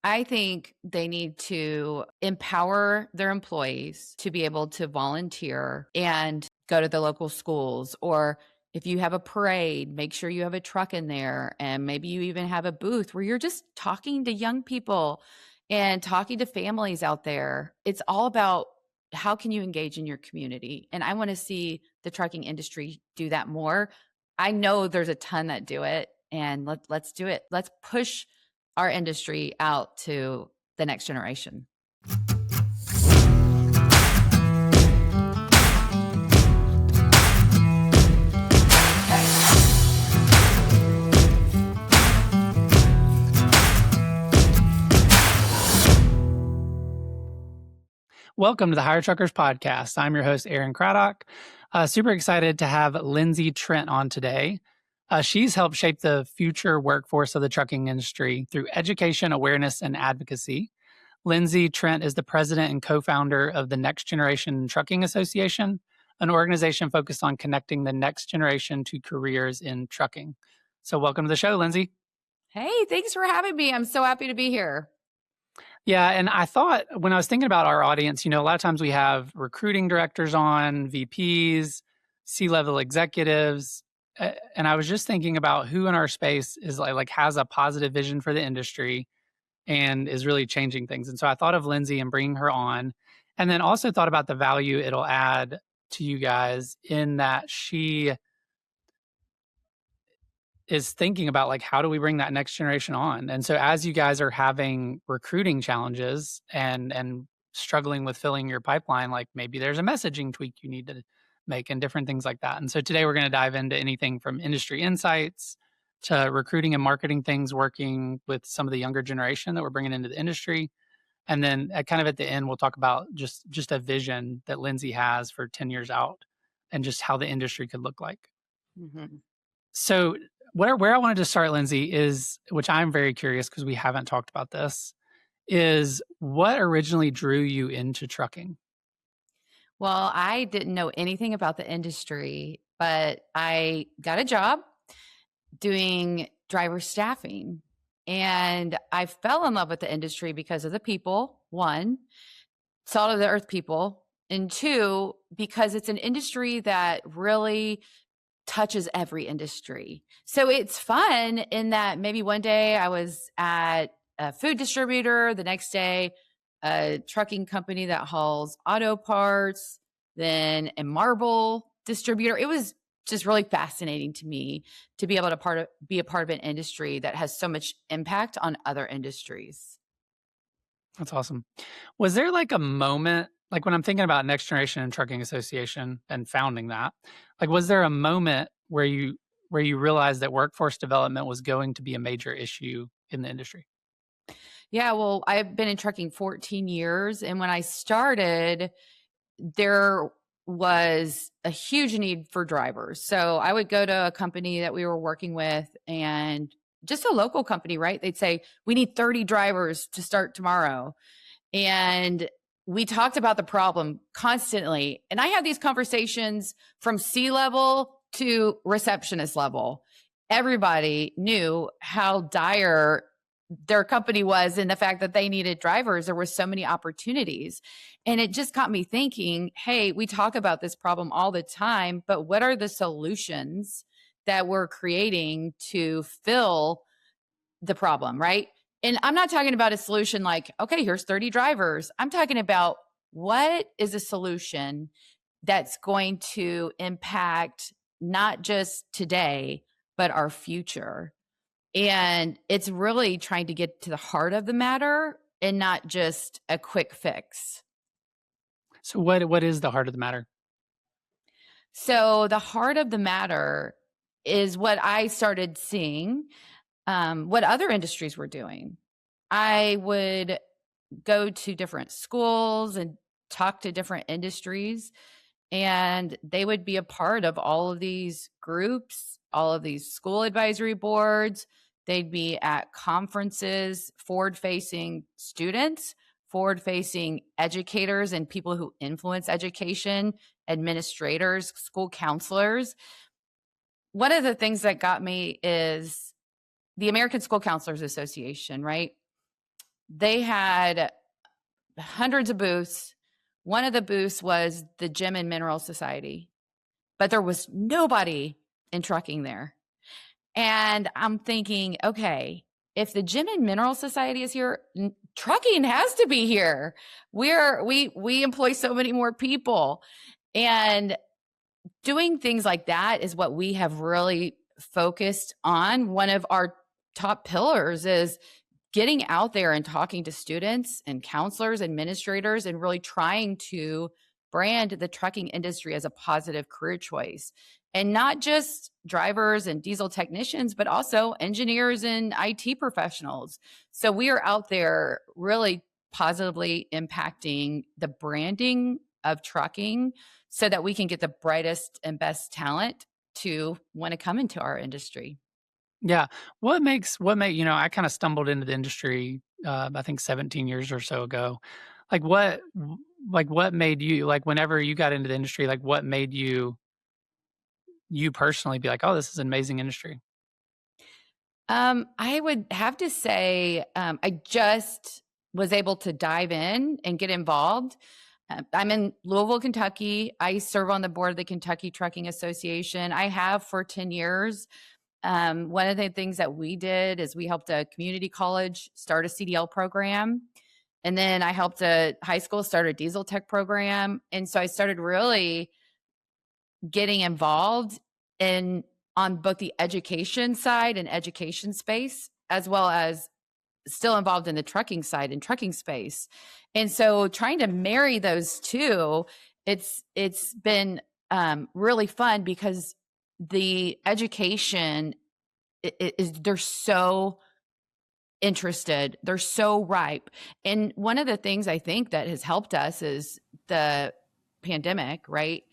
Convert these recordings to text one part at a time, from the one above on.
I think they need to empower their employees to be able to volunteer and go to the local schools. Or if you have a parade, make sure you have a truck in there. And maybe you even have a booth where you're just talking to young people and talking to families out there. It's all about how can you engage in your community? And I want to see the trucking industry do that more. I know there's a ton that do it, and let's do it. Let's push our industry out to the next generation. Welcome to the Hire Truckers Podcast. I'm your host, Aaron Craddock. Super excited to have Lindsey Trent on today. She's helped shape the future workforce of the trucking industry through education, awareness, and advocacy. Lindsey Trent is the president and co-founder of the Next Generation Trucking Association, an organization focused on connecting the next generation to careers in trucking. So welcome to the show, Lindsey. Hey, thanks for having me. I'm so happy to be here. Yeah, and I thought when I was thinking about our audience, a lot of times we have recruiting directors on, VPs, C-level executives, and I was just thinking about who in our space is like has a positive vision for the industry and is really changing things. And so I thought of Lindsey and bringing her on, and then also thought about the value it'll add to you guys in that she is thinking about like, how do we bring that next generation on? And so as you guys are having recruiting challenges and struggling with filling your pipeline, like maybe there's a messaging tweak you need to make and different things like that. And so today we're going to dive into anything from industry insights to recruiting and marketing things, working with some of the younger generation that we're bringing into the industry. And then at the end, we'll talk about just a vision that Lindsey has for 10 years out and just how the industry could look like. Mm-hmm. So where I wanted to start, Lindsey, is, which I'm very curious because we haven't talked about this, is what originally drew you into trucking? Well, I didn't know anything about the industry, but I got a job doing driver staffing. And I fell in love with the industry because of the people, one, salt of the earth people, and two, because it's an industry that really touches every industry. So it's fun in that maybe one day I was at a food distributor, the next day, a trucking company that hauls auto parts, then a marble distributor. It was just really fascinating to me to be able to be a part of an industry that has so much impact on other industries. That's awesome. Was there like a moment, like when I'm thinking about Next Generation Trucking Association and founding that, like was there a moment where you realized that workforce development was going to be a major issue in the industry? Yeah, well, I've been in trucking 14 years. And when I started, there was a huge need for drivers. So I would go to a company that we were working with, and just a local company, right? They'd say, we need 30 drivers to start tomorrow. And we talked about the problem constantly. And I had these conversations from C-level to receptionist level. Everybody knew how dire their company was and the fact that they needed drivers. There were so many opportunities. And it just got me thinking, hey, we talk about this problem all the time, but what are the solutions that we're creating to fill the problem, right? And I'm not talking about a solution like, okay, here's 30 drivers. I'm talking about what is a solution that's going to impact not just today, but our future. And it's really trying to get to the heart of the matter and not just a quick fix. So what is the heart of the matter? So the heart of the matter is what I started seeing, what other industries were doing. I would go to different schools and talk to different industries, and they would be a part of all of these groups, all of these school advisory boards. They'd be at conferences, forward-facing students, forward-facing educators and people who influence education, administrators, school counselors. One of the things that got me is the American School Counselors Association, right? They had hundreds of booths. One of the booths was the Gem and Mineral Society, but there was nobody in trucking there. And I'm thinking, okay, if the Gem and Mineral Society is here, trucking has to be here. We employ so many more people. And doing things like that is what we have really focused on. One of our top pillars is getting out there and talking to students and counselors, administrators, and really trying to brand the trucking industry as a positive career choice. And not just drivers and diesel technicians, but also engineers and IT professionals. So we are out there really positively impacting the branding of trucking so that we can get the brightest and best talent to want to come into our industry. Yeah. I kind of stumbled into the industry, I think 17 years or so ago. Like what made you, like, whenever you got into the industry, like, what made you personally be like, "Oh, this is an amazing industry"? I would have to say, I just was able to dive in and get involved. I'm in Louisville, Kentucky. I serve on the board of the Kentucky Trucking Association. I have for 10 years. One of the things that we did is we helped a community college start a CDL program. And then I helped a high school start a diesel tech program. And so I started really getting involved in on both the education side and education space, as well as still involved in the trucking side and trucking space. And so trying to marry those two, it's been really fun because the education is they're so interested, they're so ripe. And one of the things I think that has helped us is the pandemic, right?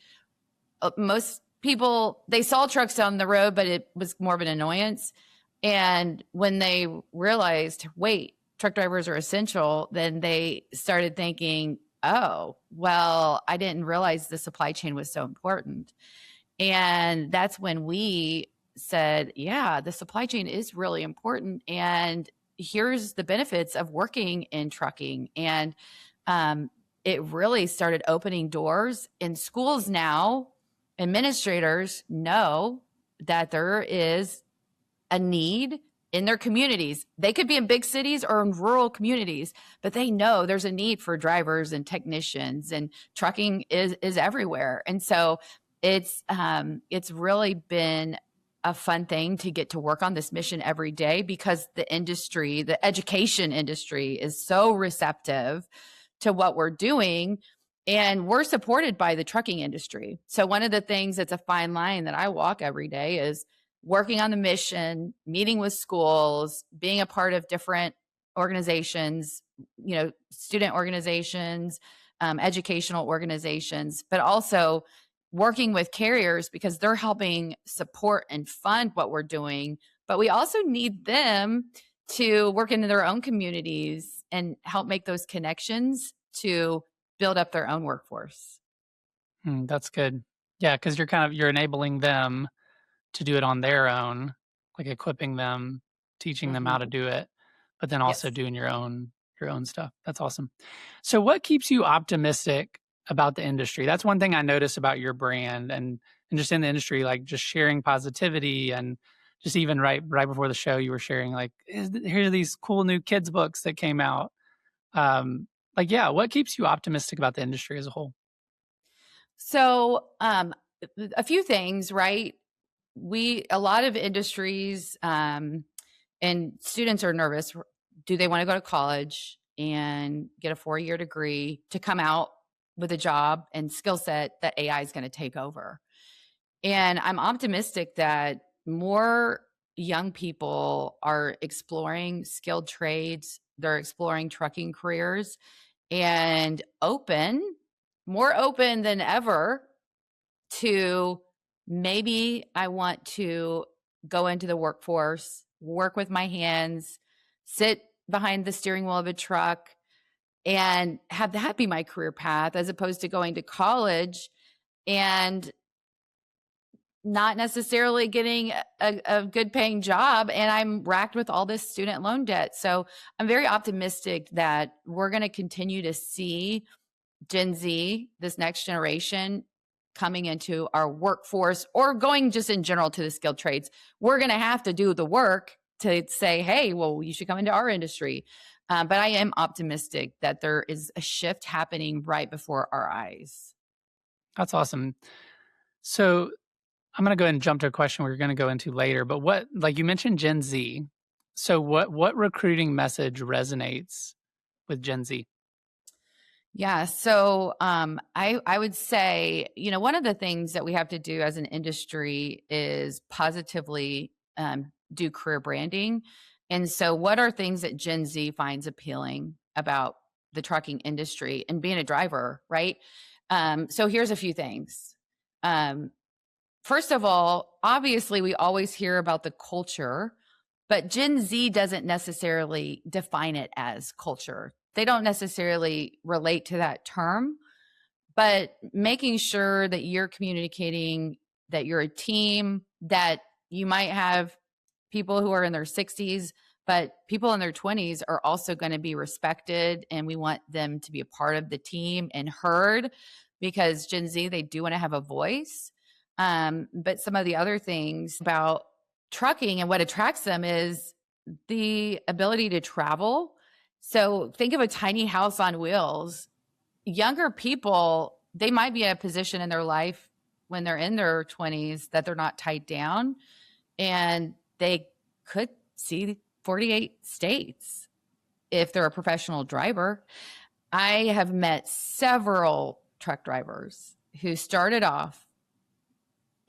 Most people, they saw trucks down the road, but it was more of an annoyance. And when they realized, wait, truck drivers are essential, then they started thinking, oh, well, I didn't realize the supply chain was so important. And that's when we said, yeah, the supply chain is really important. And here's the benefits of working in trucking. And it really started opening doors in schools now. Administrators know that there is a need in their communities. They could be in big cities or in rural communities, but they know there's a need for drivers and technicians, and trucking is everywhere. And so it's really been a fun thing to get to work on this mission every day because the industry, the education industry, is so receptive to what we're doing. And we're supported by the trucking industry. So one of the things that's a fine line that I walk every day is working on the mission, meeting with schools, being a part of different organizations, student organizations, educational organizations, but also working with carriers because they're helping support and fund what we're doing. But we also need them to work into their own communities and help make those connections to build up their own workforce. That's good. Yeah, because you're enabling them to do it on their own, like equipping them, teaching them how to Mhm. do it, but then also Yes. doing your own stuff. That's awesome. So what keeps you optimistic about the industry? That's one thing I notice about your brand and just in the industry, like just sharing positivity and just even right before the show, you were sharing like, here are these cool new kids books that came out. Um, like, yeah, what keeps you optimistic about the industry as a whole? So, a few things, right? A lot of industries, and students are nervous. Do they want to go to college and get a 4-year degree to come out with a job and skill set that AI is going to take over? And I'm optimistic that more young people are exploring skilled trades, they're exploring trucking careers and more open than ever to maybe I want to go into the workforce, work with my hands, sit behind the steering wheel of a truck, and have that be my career path as opposed to going to college and not necessarily getting a good paying job, and I'm racked with all this student loan debt. So I'm very optimistic that we're going to continue to see Gen Z, this next generation, coming into our workforce or going just in general to the skilled trades. We're going to have to do the work to say, hey, well, you should come into our industry. But I am optimistic that there is a shift happening right before our eyes. That's awesome. So I'm going to go ahead and jump to a question we're going to go into later. But what, like you mentioned, Gen Z. So what recruiting message resonates with Gen Z? Yeah. So I would say, one of the things that we have to do as an industry is positively do career branding. And so, what are things that Gen Z finds appealing about the trucking industry and being a driver, right? So, here's a few things. Um, First of all, obviously, we always hear about the culture, but Gen Z doesn't necessarily define it as culture. They don't necessarily relate to that term, but making sure that you're communicating that you're a team, that you might have people who are in their 60s, but people in their 20s are also going to be respected. And we want them to be a part of the team and heard, because Gen Z, they do want to have a voice. But some of the other things about trucking and what attracts them is the ability to travel. So think of a tiny house on wheels. Younger people, they might be in a position in their life when they're in their 20s that they're not tied down, and they could see 48 states if they're a professional driver. I have met several truck drivers who started off,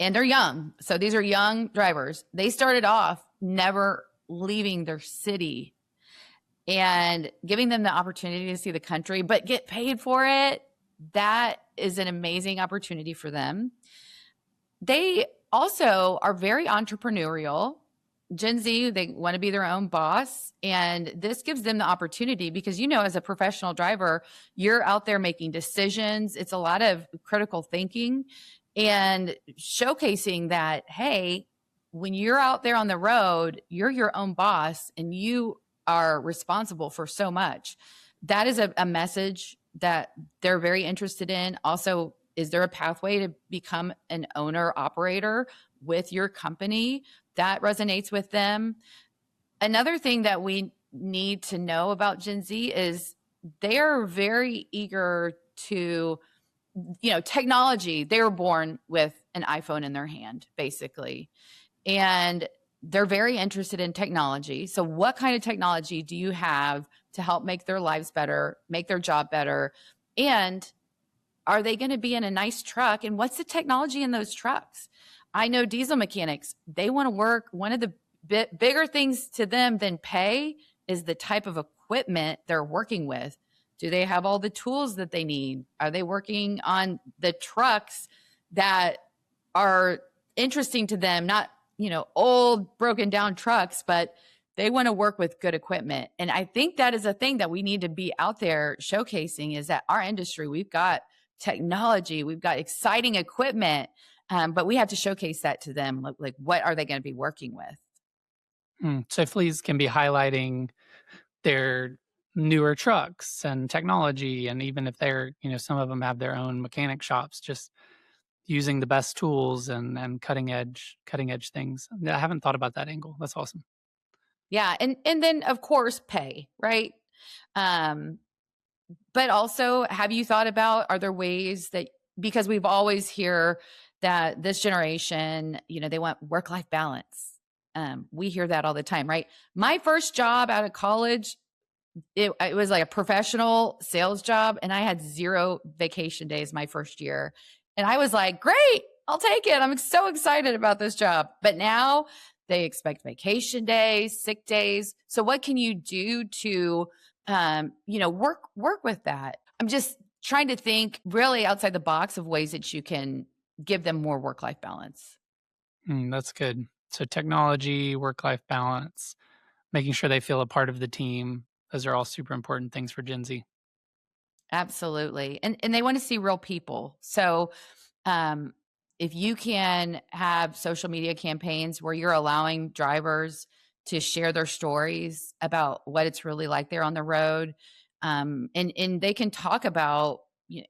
and they're young. So these are young drivers. They started off never leaving their city, and giving them the opportunity to see the country, but get paid for it. That is an amazing opportunity for them. They also are very entrepreneurial. Gen Z, they want to be their own boss. And this gives them the opportunity because, as a professional driver, you're out there making decisions. It's a lot of critical thinking and showcasing that, hey, when you're out there on the road, you're your own boss and you are responsible for so much. That is a message that they're very interested in. Also, is there a pathway to become an owner operator with your company? That resonates with them. Another thing that we need to know about Gen Z is they are very eager to, technology. They were born with an iPhone in their hand, basically. And they're very interested in technology. So, what kind of technology do you have to help make their lives better, make their job better? And are they going to be in a nice truck? And what's the technology in those trucks? I know diesel mechanics, they want to work. One of the bigger things to them than pay is the type of equipment they're working with. Do they have all the tools that they need? Are they working on the trucks that are interesting to them? Not, old broken down trucks, but they want to work with good equipment. And I think that is a thing that we need to be out there showcasing, is that our industry, we've got technology, we've got exciting equipment, but we have to showcase that to them. Like what are they going to be working with? So fleets can be highlighting their newer trucks and technology, and even if they're, some of them have their own mechanic shops, just using the best tools and cutting edge things. I haven't thought about that angle. That's awesome. Yeah, and then of course pay, right? Um, but also, have you thought about, are there ways that, because we've always hear that this generation, they want work-life balance. We hear that all the time, right? My first job out of college, it was like a professional sales job, and I had 0 vacation days my first year. And I was like, great, I'll take it. I'm so excited about this job. But now they expect vacation days, sick days. So what can you do to, work with that? I'm just trying to think really outside the box of ways that you can give them more work-life balance. That's good. So technology, work-life balance, making sure they feel a part of the team. Those are all super important things for Gen Z. Absolutely. And they want to see real people. So, um, if you can have social media campaigns where you're allowing drivers to share their stories about what it's really like there on the road, and they can talk about,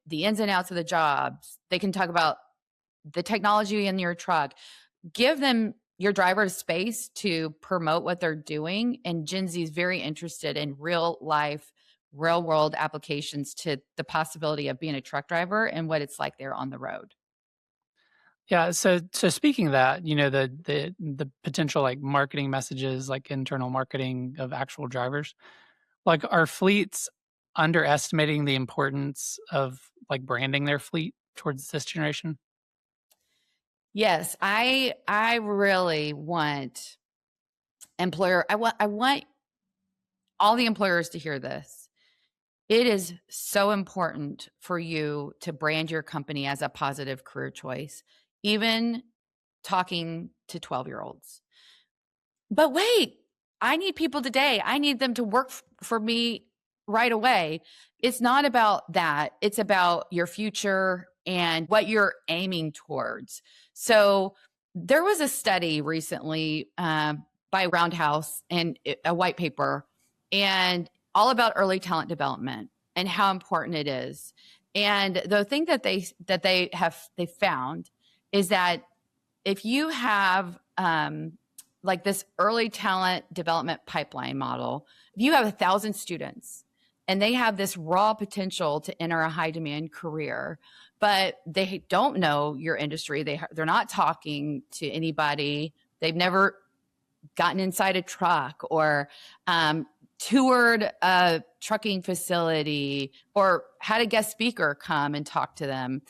the ins and outs of the jobs. They can talk about the technology in your truck. Give them, your drivers, space to promote what they're doing. And Gen Z is very interested in real life, real world applications to the possibility of being a truck driver and what it's like there on the road. Yeah, so speaking of that, the potential like marketing messages, like internal marketing of actual drivers, like are fleets underestimating the importance of like branding their fleet towards this generation? Yes, I really want I want all the employers to hear this. It is so important for you to brand your company as a positive career choice, even talking to 12-year-olds. But wait, I need people today. I need them to work for me right away. It's not about that. It's about your future and what you're aiming towards. So there was a study recently by Roundhouse and a white paper, and all about early talent development and how important it is. And the thing that they found is that if you have like this early talent development pipeline model, if you have 1,000 students and they have this raw potential to enter a high demand career, but they don't know your industry, they're not talking to anybody, they've never gotten inside a truck or toured a trucking facility or had a guest speaker come and talk to them,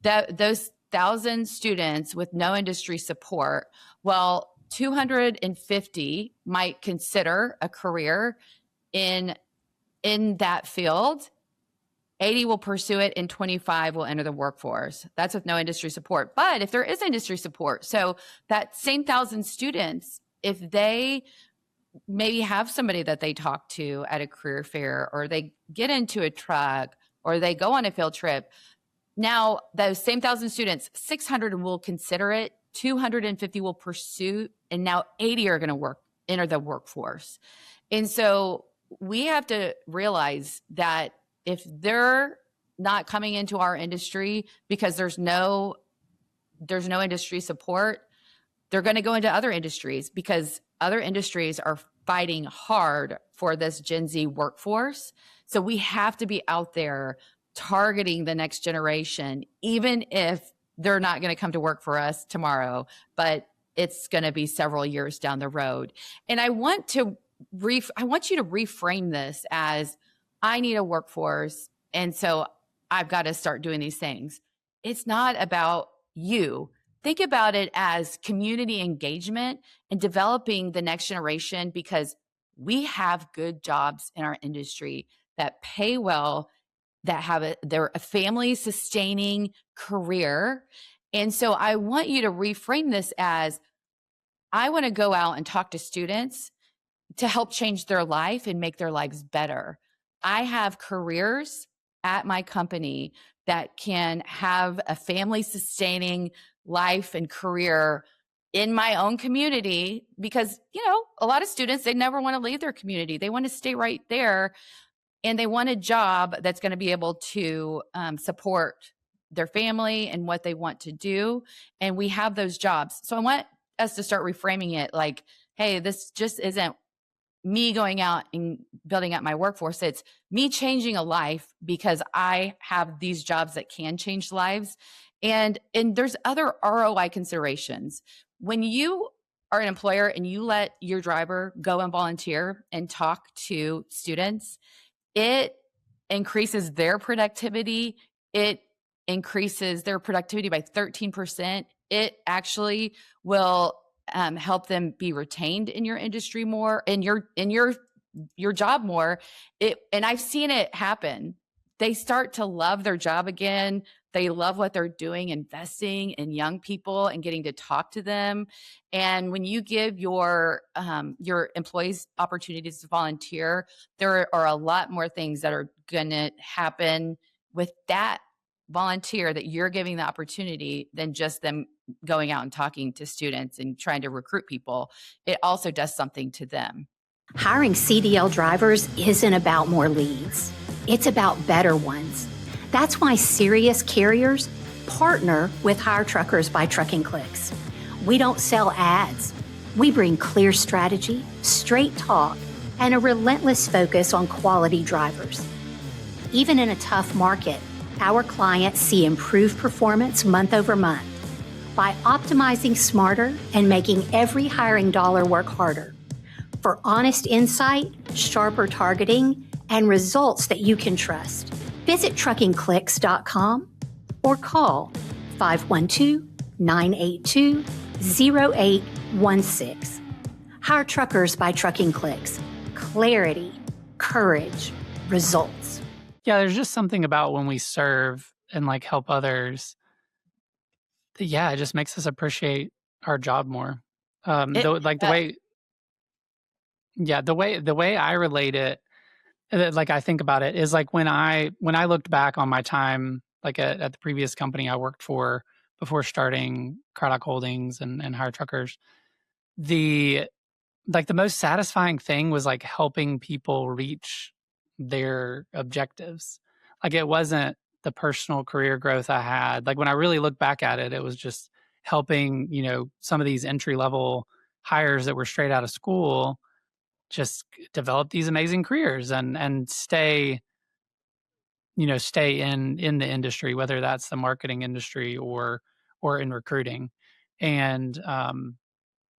that those 1,000 students with no industry support, well, 250 might consider a career in that field. 80 will pursue it, and 25 will enter the workforce. That's with no industry support. But if there is industry support, so that same 1,000 students, if they maybe have somebody that they talk to at a career fair, or they get into a truck, or they go on a field trip, now those same 1,000 students, 600 will consider it, 250 will pursue, and now 80 are going to enter the workforce. And so we have to realize that if they're not coming into our industry because there's no industry support, they're going to go into other industries, because other industries are fighting hard for this Gen Z workforce. So we have to be out there targeting the next generation, even if they're not going to come to work for us tomorrow, but it's going to be several years down the road. And I want you to reframe this as, I need a workforce, and so I've got to start doing these things. It's not about you. Think about it as community engagement and developing the next generation, because we have good jobs in our industry that pay well, that have they're a family sustaining career. And so I want you to reframe this as, I want to go out and talk to students to help change their life and make their lives better. I have careers at my company that can have a family sustaining life and career in my own community, because, a lot of students, they never want to leave their community. They want to stay right there, and they want a job that's going to be able to support their family and what they want to do. And we have those jobs. So I want us to start reframing it like, hey, this just isn't me going out and building up my workforce. It's me changing a life because I have these jobs that can change lives. And there's other ROI considerations. When you are an employer and you let your driver go and volunteer and talk to students, it increases their productivity. It increases their productivity by 13%. It actually will help them be retained in your industry more, in your job more. And I've seen it happen. They start to love their job again. They love what they're doing, investing in young people and getting to talk to them. And when you give your employees opportunities to volunteer, there are a lot more things that are going to happen with that volunteer, that you're giving the opportunity than just them going out and talking to students and trying to recruit people. It also does something to them. Hiring CDL drivers isn't about more leads. It's about better ones. That's why serious carriers partner with Hire Truckers by Trucking Clicks. We don't sell ads. We bring clear strategy, straight talk, and a relentless focus on quality drivers. Even in a tough market, our clients see improved performance month over month by optimizing smarter and making every hiring dollar work harder. For honest insight, sharper targeting, and results that you can trust, visit truckingclicks.com or call 512-982-0816. Hire Truckers by Trucking Clicks. Clarity, courage, results. Yeah, there's just something about when we serve and like help others. Yeah, it just makes us appreciate our job more. The way I relate it, like I think about it, is like when I looked back on my time, like at the previous company I worked for before starting Craddock Holdings and Hire Truckers, the most satisfying thing was like helping people reach their objectives. Like it wasn't the personal career growth I had. Like when I really look back at it, it was just helping, some of these entry level hires that were straight out of school just develop these amazing careers and stay in the industry, whether that's the marketing industry or in recruiting. And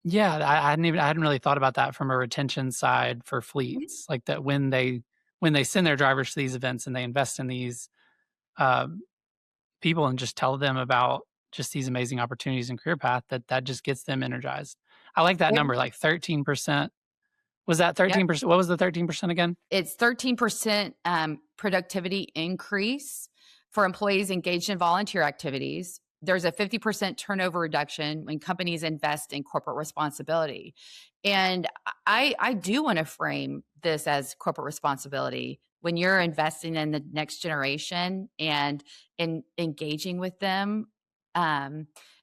yeah, I hadn't really thought about that from a retention side for fleets, like that when they send their drivers to these events and they invest in these people and just tell them about just these amazing opportunities and career path, that just gets them energized. I like that number, like 13%. Was that 13%? Yep. What was the 13% again? It's 13% productivity increase for employees engaged in volunteer activities. There's a 50% turnover reduction when companies invest in corporate responsibility. And I do want to frame this as corporate responsibility. When you're investing in the next generation and in engaging with them,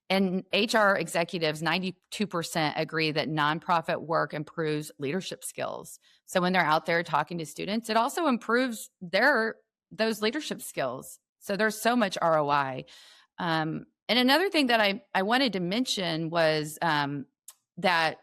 and HR executives, 92% agree that nonprofit work improves leadership skills. So when they're out there talking to students, it also improves those leadership skills. So there's so much ROI. And another thing that I wanted to mention was that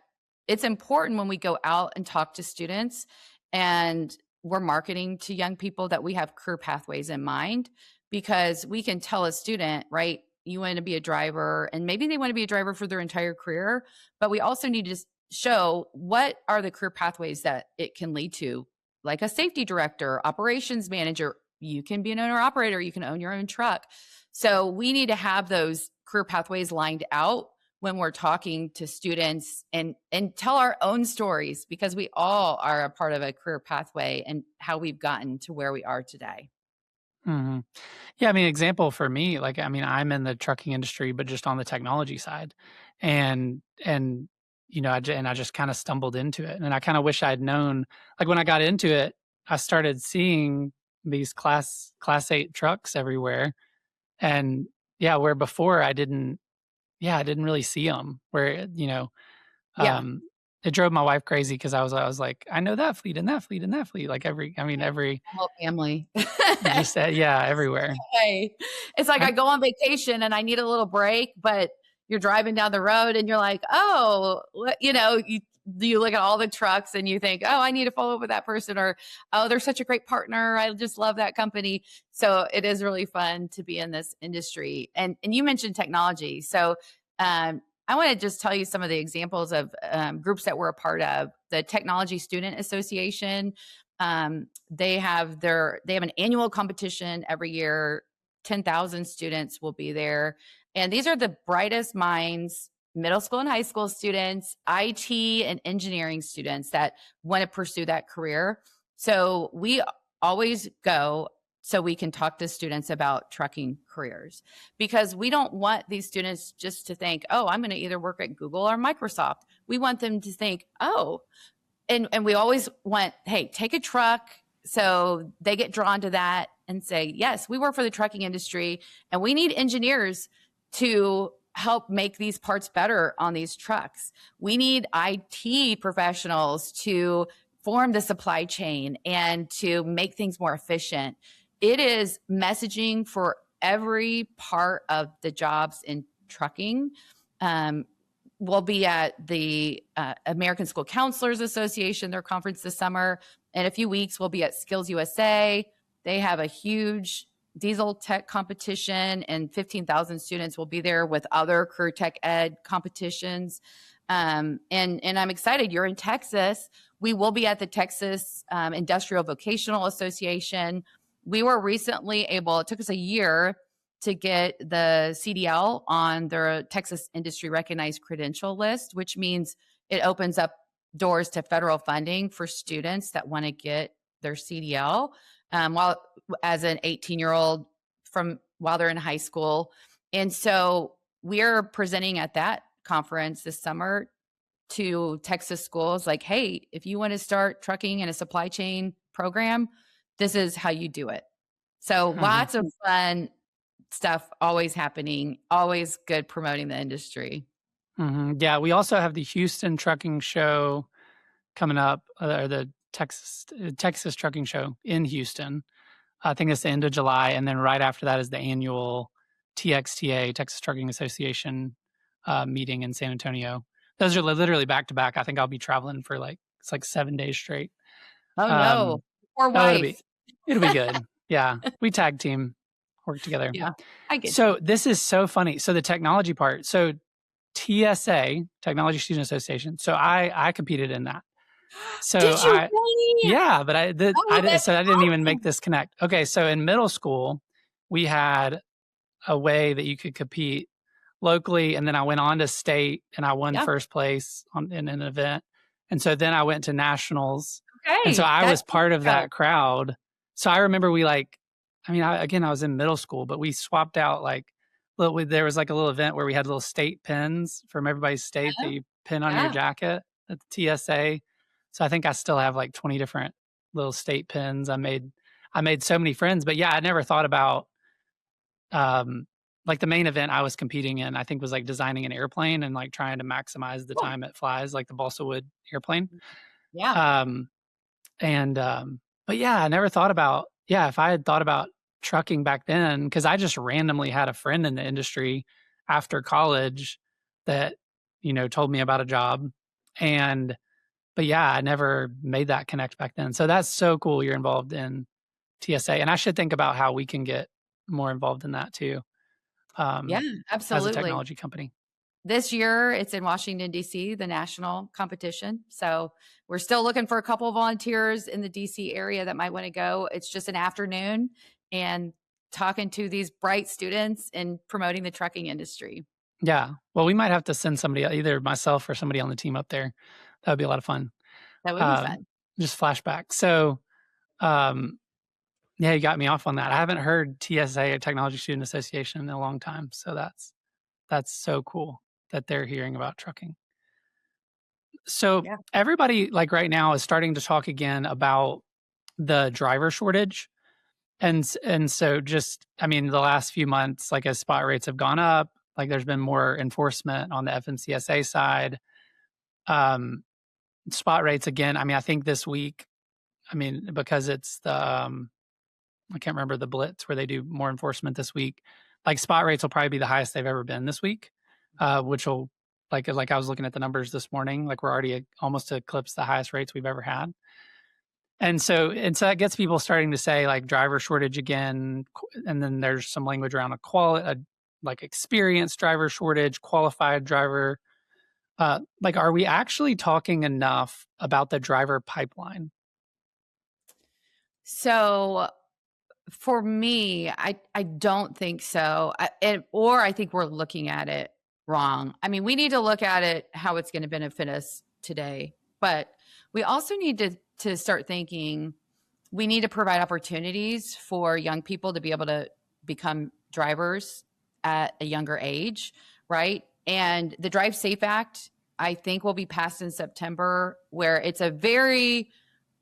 it's important when we go out and talk to students and we're marketing to young people that we have career pathways in mind, because we can tell a student, right, you want to be a driver, and maybe they want to be a driver for their entire career, but we also need to show what are the career pathways that it can lead to, like a safety director, operations manager. You can be an owner operator, you can own your own truck. So we need to have those career pathways lined out when we're talking to students and tell our own stories, because we all are a part of a career pathway and how we've gotten to where we are today. Mm-hmm. Yeah, I mean, example for me, like, I mean, I'm in the trucking industry, but just on the technology side, and I just kind of stumbled into it, and I kind of wish I'd known. Like when I got into it, I started seeing these class 8 trucks everywhere, and yeah, where before I didn't really see them. Where it drove my wife crazy because I was like, I know that fleet and that fleet and that fleet. Like every whole family. Just everywhere. It's like I go on vacation and I need a little break, but you're driving down the road and you're like, oh, you look at all the trucks and you think, oh, I need to follow up with that person, or, oh, they're such a great partner, I just love that company. So it is really fun to be in this industry. And you mentioned technology. So I want to just tell you some of the examples of groups that we're a part of. The Technology Student Association, they have an annual competition every year. 10,000 students will be there. And these are the brightest minds, middle school and high school students, IT and engineering students that want to pursue that career. So we always go so we can talk to students about trucking careers, because we don't want these students just to think, oh, I'm going to either work at Google or Microsoft. We want them to think, oh, and we always want, hey, take a truck So they get drawn to that and say, yes, we work for the trucking industry and we need engineers to help make these parts better on these trucks. We need IT professionals to form the supply chain and to make things more efficient. It is messaging for every part of the jobs in trucking. We'll be at the American School Counselors Association, their conference this summer. In a few weeks, we'll be at Skills USA. They have a huge diesel tech competition, and 15,000 students will be there with other career tech ed competitions. And I'm excited. You're in Texas. We will be at the Texas Industrial Vocational Association. We were recently able, it took us a year to get the CDL on their Texas Industry Recognized Credential list, which means it opens up doors to federal funding for students that want to get their CDL while as an 18-year-old while they're in high school. And so we're presenting at that conference this summer to Texas schools like, hey, if you want to start trucking in a supply chain program, this is how you do it. So lots of fun stuff always happening, always good promoting the industry. Yeah, we also have the Houston Trucking Show coming up, or the Texas Trucking Show in Houston. I think it's the end of July, and then right after that is the annual TXTA, Texas Trucking Association meeting in San Antonio. Those are literally back to back. I think I'll be traveling for it's like 7 days straight. Oh no, poor wife. It'll be good. Yeah, we tag team, work together. Yeah, I get So this is so funny. So the technology part. So TSA, Technology Student Association. So I competed in that. So did you really? Yeah, but I didn't even make this connect. Okay, so in middle school, we had a way that you could compete locally, and then I went on to state, and I won first place in an event, and so then I went to nationals, and so I was part of that crowd. So I remember I was in middle school, but we swapped out there was like a little event where we had little state pins from everybody's state that you pin on your jacket at the TSA. So I think I still have like 20 different little state pins. I made so many friends, but yeah, I never thought about like the main event I was competing in, I think was like designing an airplane and like trying to maximize the time it flies, like the balsa wood airplane. Yeah. But yeah, I never thought about, if I had thought about trucking back then, because I just randomly had a friend in the industry after college that, told me about a job. But yeah, I never made that connect back then. So that's so cool you're involved in TSA. And I should think about how we can get more involved in that too. Yeah, absolutely. As a technology company. This year, it's in Washington, D.C., the national competition. So we're still looking for a couple of volunteers in the D.C. area that might want to go. It's just an afternoon and talking to these bright students and promoting the trucking industry. Yeah. Well, we might have to send somebody, either myself or somebody on the team up there. That would be a lot of fun. That would be fun. Just flashback. So, yeah, you got me off on that. I haven't heard TSA, Technology Student Association, in a long time. So that's so cool that they're hearing about trucking. So everybody right now is starting to talk again about the driver shortage. And so the last few months, as spot rates have gone up, there's been more enforcement on the FMCSA side. Spot rates again, I think this week, because it's the, I can't remember the blitz where they do more enforcement this week. Spot rates will probably be the highest they've ever been this week, which will, I was looking at the numbers this morning, we're already almost eclipsed the highest rates we've ever had. And so that gets people starting to say driver shortage again. And then there's some language around experienced driver shortage, qualified driver. Are we actually talking enough about the driver pipeline? So for me, I don't think so. I think we're looking at it wrong. We need to look at it how it's going to benefit us today, but we also need to start thinking we need to provide opportunities for young people to be able to become drivers at a younger age, right? And the Drive Safe Act, I think, will be passed in September, where it's a very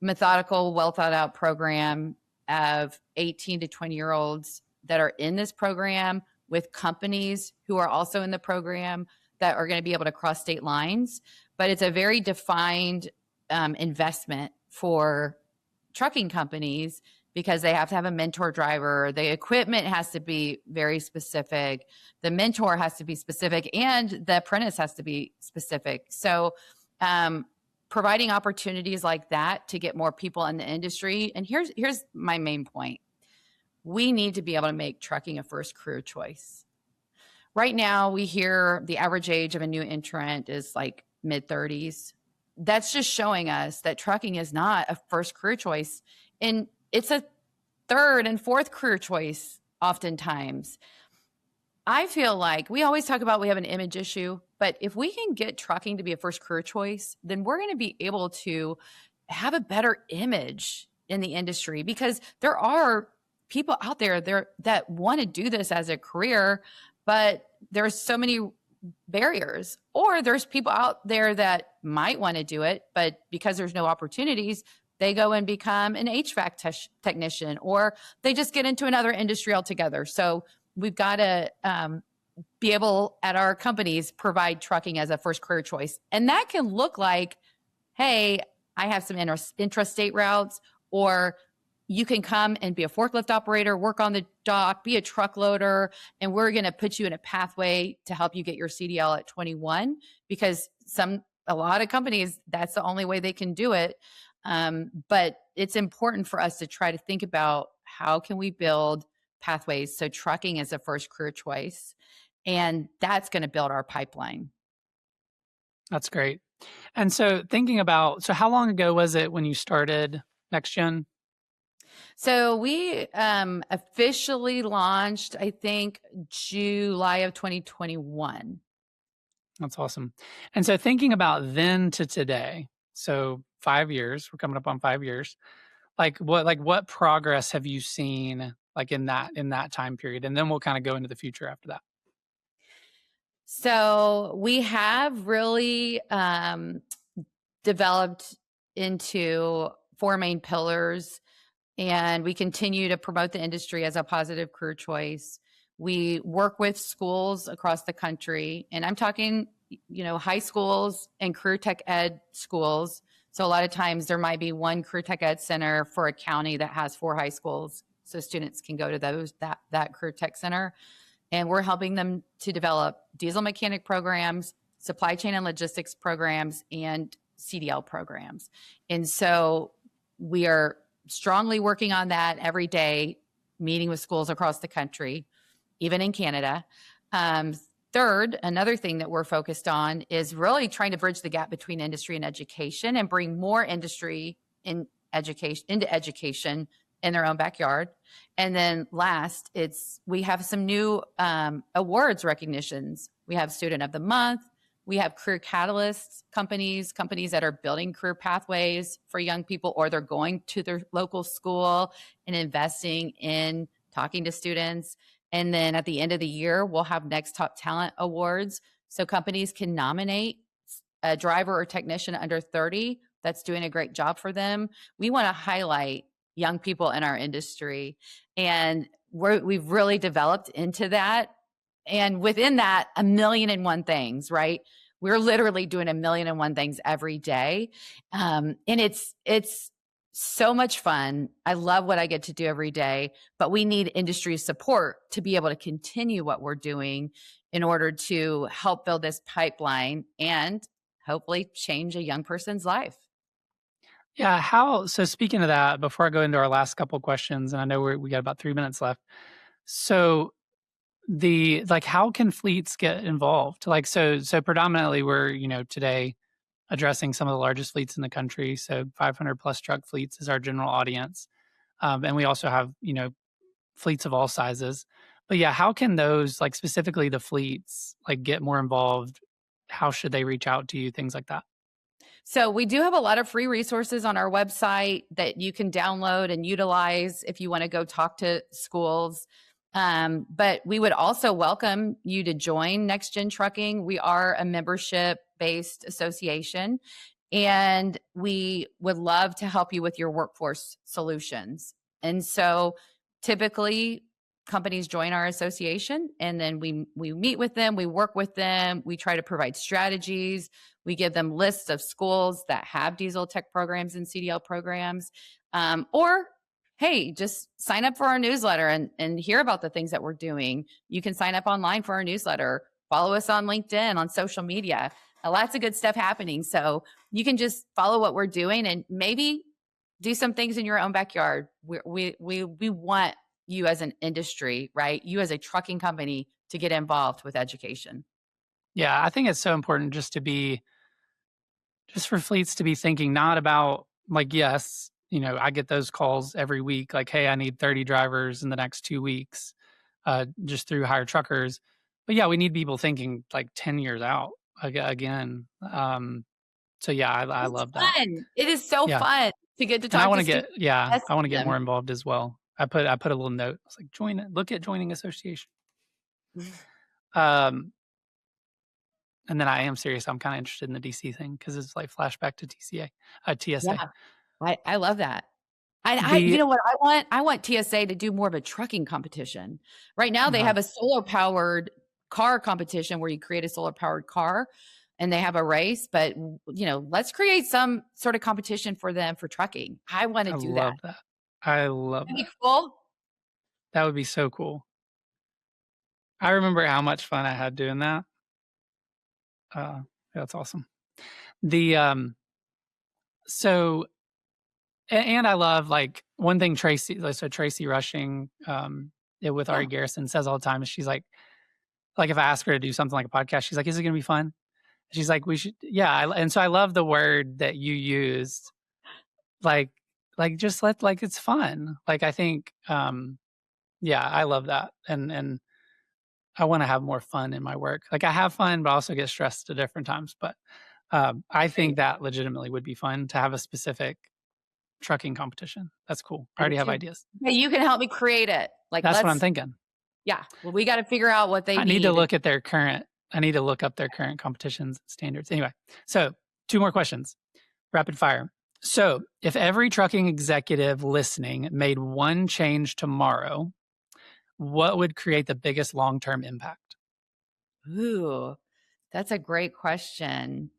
methodical, well thought out program of 18 to 20-year-olds that are in this program with companies who are also in the program that are going to be able to cross state lines. But it's a very defined investment for trucking companies because they have to have a mentor driver. The equipment has to be very specific. The mentor has to be specific, and the apprentice has to be specific. So providing opportunities like that to get more people in the industry. And here's my main point. We need to be able to make trucking a first career choice. Right now, we hear the average age of a new entrant is like mid-30s. That's just showing us that trucking is not a first career choice. And it's a third and fourth career choice oftentimes. I feel like we always talk about we have an image issue, but if we can get trucking to be a first career choice, then we're going to be able to have a better image in the industry, because there are people out there that want to do this as a career, but there's so many barriers. Or there's people out there that might want to do it, but because there's no opportunities, they go and become an HVAC technician, or they just get into another industry altogether. So we've got to be able at our companies provide trucking as a first career choice. And that can look like, hey, I have some intrastate routes, or you can come and be a forklift operator, work on the dock, be a truck loader, and we're going to put you in a pathway to help you get your CDL at 21, because a lot of companies, that's the only way they can do it. But it's important for us to try to think about how can we build pathways so trucking is a first career choice, and that's going to build our pipeline. That's great. And so thinking about, so how long ago was it when you started NextGen? So we officially launched, I think, July of 2021. That's awesome. And so thinking about then to today, so 5 years, we're coming up on 5 years. What progress have you seen like in that time period? And then we'll kind of go into the future after that. So we have really developed into 4 main pillars, and we continue to promote the industry as a positive career choice. We work with schools across the country, and I'm talking, high schools and career tech ed schools. So a lot of times there might be one career tech ed center for a county that has 4 high schools, so students can go to that career tech center. And we're helping them to develop diesel mechanic programs, supply chain and logistics programs, and CDL programs. And so we are strongly working on that every day, meeting with schools across the country, even in Canada. Third, another thing that we're focused on is really trying to bridge the gap between industry and education and bring more industry into education in their own backyard. And then last, we have some new awards recognitions. We have Student of the Month. We have Career Catalysts companies that are building career pathways for young people, or they're going to their local school and investing in talking to students. And then at the end of the year, we'll have Next Top Talent Awards. So companies can nominate a driver or technician under 30 that's doing a great job for them. We want to highlight young people in our industry, and we've really developed into that. And within that, 1,000,001 things, right? We're literally doing 1,000,001 things every day. And it's so much fun. I love what I get to do every day, but we need industry support to be able to continue what we're doing in order to help build this pipeline and hopefully change a young person's life. Yeah. So speaking of that, before I go into our last couple of questions, and I know we got about 3 minutes left. So how can fleets get involved? So predominantly we're, today addressing some of the largest fleets in the country. So 500 plus truck fleets is our general audience. And we also have, fleets of all sizes. But yeah, how can those, specifically the fleets, get more involved? How should they reach out to you? Things like that. So we do have a lot of free resources on our website that you can download and utilize if you want to go talk to schools. But we would also welcome you to join NextGen Trucking. We are a membership-based association, and we would love to help you with your workforce solutions. And so typically companies join our association, and then we meet with them, we work with them, we try to provide strategies, we give them lists of schools that have diesel tech programs and CDL programs, or hey, just sign up for our newsletter and hear about the things that we're doing. You can sign up online for our newsletter, follow us on LinkedIn, on social media. Lots of good stuff happening. So you can just follow what we're doing and maybe do some things in your own backyard. We want you as an industry, right? You as a trucking company to get involved with education. Yeah, I think it's so important just for fleets to be thinking not about like, yes, I get those calls every week, like, hey, I need 30 drivers in the next 2 weeks, just through Hire Truckers. But yeah, we need people thinking like 10 years out again. So yeah, I love that. It is so fun to get to talk I want to to students. I want to get more involved as well. I put a little note. I was like, look at joining association. And then I am serious. I'm kind of interested in the DC thing because it's like flashback to TSA. Yeah, I love that. You know what I want? I want TSA to do more of a trucking competition. Right now they have a solar powered car competition where you create a solar powered car and they have a race, but let's create some sort of competition for them for trucking. I want to do that. I love that. That'd be cool. That would be so cool. I remember how much fun I had doing that. That's awesome. So, and I love like one thing Tracy Rushing, with Ari Garrison says all the time is she's like if I ask her to do something like a podcast, she's like, is it going to be fun? She's like, we should. Yeah. And so I love the word that you used, like just like it's fun. Like, I think, I love that. And I want to have more fun in my work. Like I have fun, but I also get stressed at different times. But I think that legitimately would be fun to have a specific trucking competition. That's cool. I already have ideas. Yeah, you can help me create it. Like that's what I'm thinking. Yeah. Well, we got to figure out what they need. I need to look up their current competitions standards. Anyway, so 2 more questions. Rapid fire. So if every trucking executive listening made one change tomorrow, what would create the biggest long-term impact? Ooh, that's a great question.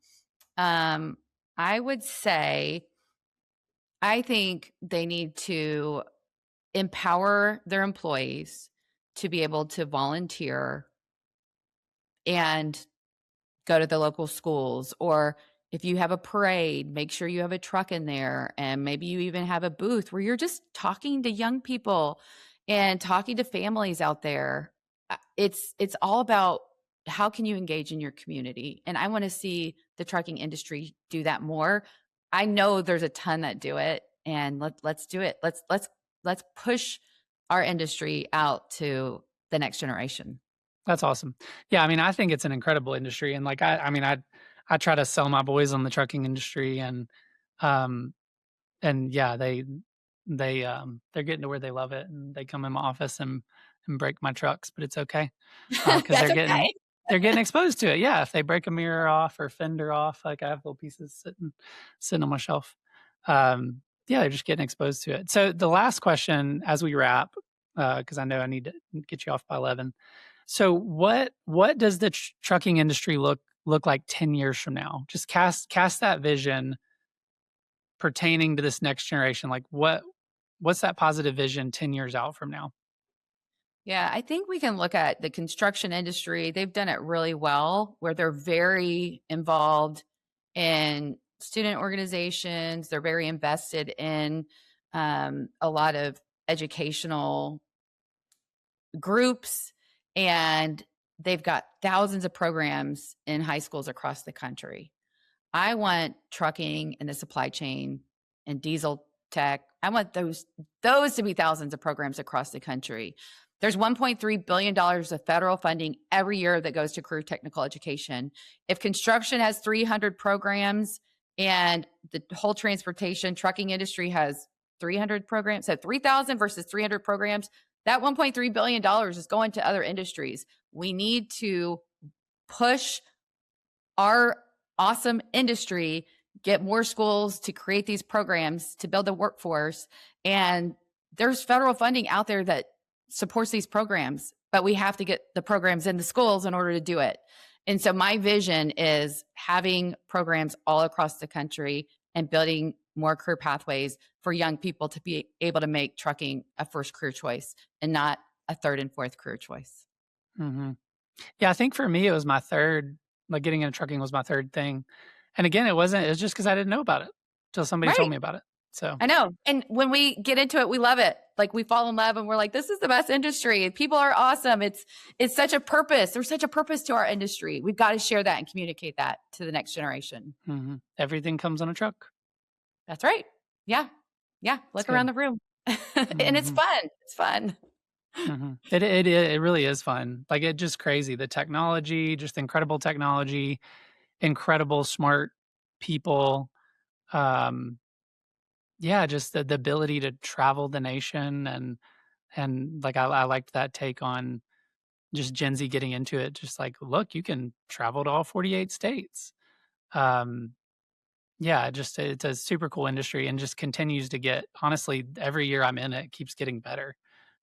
I would say, I think they need to empower their employees to be able to volunteer and go to the local schools, or if you have a parade, make sure you have a truck in there, and maybe you even have a booth where you're just talking to young people and talking to families out there. It's all about how can you engage in your community, and I want to see the trucking industry do that more. I know there's a ton that do it, and let's do it. Let's push our industry out to the next generation. That's awesome. Yeah, I mean, I think it's an incredible industry, and like I try to sell my boys on the trucking industry, and yeah, they're getting to where they love it, and they come in my office and break my trucks, but it's okay because they're getting exposed to it. Yeah, if they break a mirror off or fender off, like I have little pieces sitting on my shelf. Yeah, they're just getting exposed to it. So the last question as we wrap, because I know I need to get you off by 11. So what does the trucking industry look like 10 years from now? Just cast that vision pertaining to this next generation. Like what's that positive vision 10 years out from now? Yeah, I think we can look at the construction industry. They've done it really well, where they're very involved in student organizations. They're very invested in a lot of educational groups, and they've got thousands of programs in high schools across the country. I want trucking and the supply chain and diesel tech. I want those to be thousands of programs across the country. There's $1.3 billion of federal funding every year that goes to career technical education. If construction has 300 programs and the whole transportation trucking industry has 300 programs, so 3,000 versus 300 programs, that $1.3 billion is going to other industries. We need to push our awesome industry get more schools to create these programs to build the workforce. And there's federal funding out there that supports these programs, but we have to get the programs in the schools in order to do it. And so my vision is having programs all across the country and building more career pathways for young people to be able to make trucking a first career choice and not a third and fourth career choice. Mm-hmm. Yeah, I think for me, it was my third, like getting into trucking was my third thing. And again, it was just because I didn't know about it till somebody told Right. me about it. So I know. And when we get into it, we love it. Like we fall in love and we're like, this is the best industry. People are awesome. It's such a purpose. There's such a purpose to our industry. We've got to share that and communicate that to the next generation. Everything comes on a truck. That's right. Yeah. Yeah. Look around the room. And it's fun. It's fun. It really is fun. Like it's just crazy. The technology, just incredible technology, incredible smart people. Yeah, just the ability to travel the nation and like I liked that take on just Gen Z getting into it. Just like, look, you can travel to all 48 states. Yeah, just it's a super cool industry and just continues to get, honestly, every year I'm in it keeps getting better.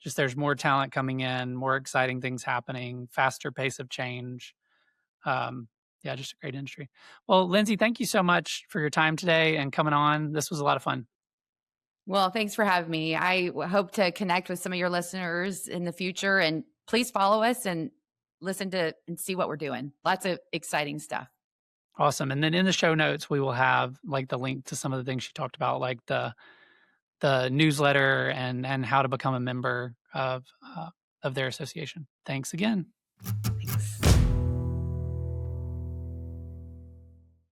Just there's more talent coming in, more exciting things happening, faster pace of change. Yeah, just a great industry. Well, Lindsey, thank you so much for your time today and coming on. This was a lot of fun. Well, thanks for having me. I hope to connect with some of your listeners in the future, and please follow us and listen to and see what we're doing. Lots of exciting stuff. Awesome. And then in the show notes, we will have like the link to some of the things she talked about, like the newsletter and how to become a member of their association. Thanks again.